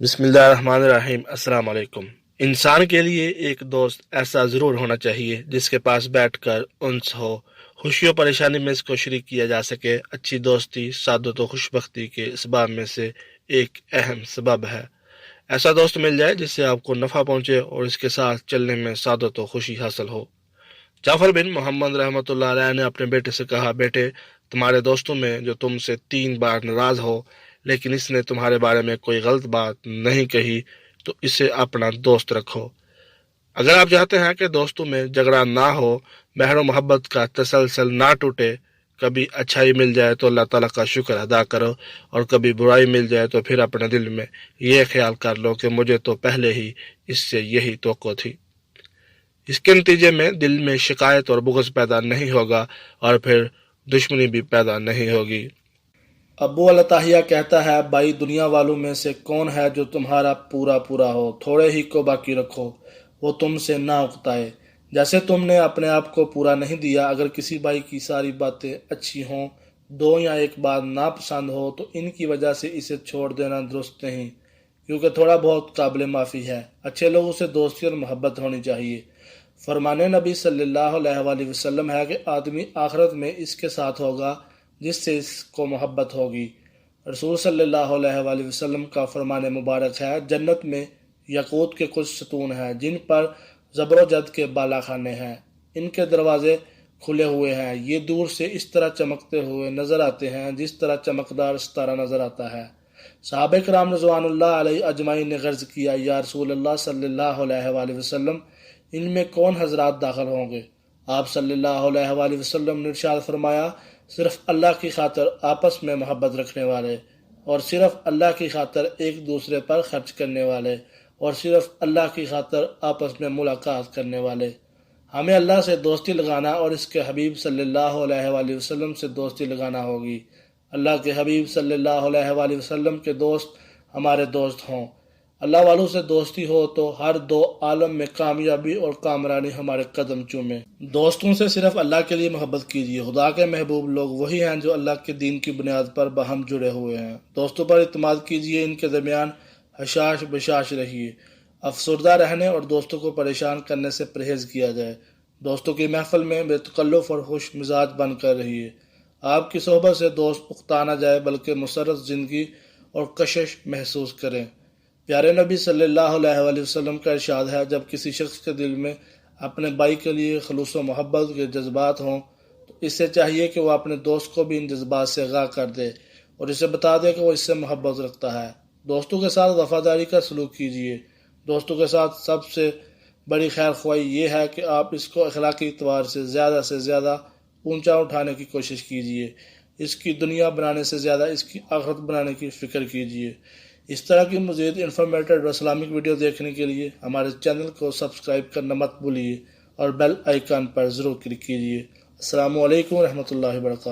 بسم اللہ الرحمن الرحیم۔ السلام علیکم۔ انسان کے لیے ایک دوست ایسا ضرور ہونا چاہیے جس کے پاس بیٹھ کر انس ہو، خوشی و پریشانی میں اس کو شریک کیا جا سکے۔ اچھی دوستی سعادت و خوشبختی کے اسباب میں سے ایک اہم سبب ہے۔ ایسا دوست مل جائے جس سے آپ کو نفع پہنچے اور اس کے ساتھ چلنے میں سعادت و خوشی حاصل ہو۔ جعفر بن محمد رحمۃ اللہ علیہ نے اپنے بیٹے سے کہا، بیٹے، تمہارے دوستوں میں جو تم سے 3 بار ناراض ہو لیکن اس نے تمہارے بارے میں کوئی غلط بات نہیں کہی تو اسے اپنا دوست رکھو۔ اگر آپ چاہتے ہیں کہ دوستوں میں جھگڑا نہ ہو، مہر و محبت کا تسلسل نہ ٹوٹے، کبھی اچھائی مل جائے تو اللہ تعالیٰ کا شکر ادا کرو، اور کبھی برائی مل جائے تو پھر اپنے دل میں یہ خیال کر لو کہ مجھے تو پہلے ہی اس سے یہی توقع تھی۔ اس کے نتیجے میں دل میں شکایت اور بغض پیدا نہیں ہوگا اور پھر دشمنی بھی پیدا نہیں ہوگی۔ ابو الاتحیہ کہتا ہے، بھائی، دنیا والوں میں سے کون ہے جو تمہارا پورا پورا ہو، تھوڑے ہی کو باقی رکھو، وہ تم سے نہ اکتائے۔ جیسے تم نے اپنے آپ کو پورا نہیں دیا، اگر کسی بھائی کی ساری باتیں اچھی ہوں، 2 یا 1 بات ناپسند ہو تو ان کی وجہ سے اسے چھوڑ دینا درست نہیں، کیونکہ تھوڑا بہت قابل معافی ہے۔ اچھے لوگوں سے دوستی اور محبت ہونی چاہیے۔ فرمان نبی صلی اللہ علیہ وآلہ وسلم ہے کہ آدمی آخرت میں اس کے ساتھ ہوگا جس سے اس کو محبت ہوگی۔ رسول صلی اللہ علیہ وآلہ وسلم کا فرمان مبارک ہے، جنت میں یاقوت کے کچھ ستون ہیں جن پر زبر و جد کے بالا خانے ہیں، ان کے دروازے کھلے ہوئے ہیں، یہ دور سے اس طرح چمکتے ہوئے نظر آتے ہیں جس طرح چمکدار ستارہ نظر آتا ہے۔ صحابہ کرام رضوان اللہ علیہ اجمعین نے عرض کیا، یا رسول اللہ صلی اللہ علیہ وآلہ وسلم، ان میں کون حضرات داخل ہوں گے؟ آپ صلی اللہ علیہ وآلہ وسلم نے ارشاد فرمایا، صرف اللہ کی خاطر آپس میں محبت رکھنے والے، اور صرف اللہ کی خاطر ایک دوسرے پر خرچ کرنے والے، اور صرف اللہ کی خاطر آپس میں ملاقات کرنے والے۔ ہمیں اللہ سے دوستی لگانا اور اس کے حبیب صلی اللہ علیہ وآلہ وسلم سے دوستی لگانا ہوگی۔ اللہ کے حبیب صلی اللہ علیہ وآلہ وسلم کے دوست ہمارے دوست ہوں۔ اللہ والوں سے دوستی ہو تو ہر 2 عالم میں کامیابی اور کامرانی ہمارے قدم چومے۔ دوستوں سے صرف اللہ کے لیے محبت کیجیے۔ خدا کے محبوب لوگ وہی ہیں جو اللہ کے دین کی بنیاد پر باہم جڑے ہوئے ہیں۔ دوستوں پر اعتماد کیجیے، ان کے درمیان حشاش بشاش رہیے۔ افسردہ رہنے اور دوستوں کو پریشان کرنے سے پرہیز کیا جائے۔ دوستوں کی محفل میں بے تکلف اور خوش مزاج بن کر رہیے۔ آپ کی صحبت سے دوست اکتا نہ جائے بلکہ مسرت زندگی اور کشش محسوس کریں۔ پیارے نبی صلی اللہ علیہ وآلہ وسلم کا ارشاد ہے، جب کسی شخص کے دل میں اپنے بھائی کے لیے خلوص و محبت کے جذبات ہوں تو اس سے چاہیے کہ وہ اپنے دوست کو بھی ان جذبات سے آگاہ کر دے اور اسے بتا دے کہ وہ اس سے محبت رکھتا ہے۔ دوستوں کے ساتھ وفاداری کا سلوک کیجیے۔ دوستوں کے ساتھ سب سے بڑی خیر خواہی یہ ہے کہ آپ اس کو اخلاقی اعتبار سے زیادہ اونچا اٹھانے کی کوشش کیجیے۔ اس کی دنیا بنانے سے زیادہ اس کی آخرت بنانے کی فکر کیجیے۔ اس طرح کی مزید انفارمیٹیو اور اسلامک ویڈیو دیکھنے کے لیے ہمارے چینل کو سبسکرائب کرنا مت بھولیے اور بیل آئیکن پر ضرور کلک کیجیے۔ السلام علیکم ورحمۃ اللہ وبرکاتہ۔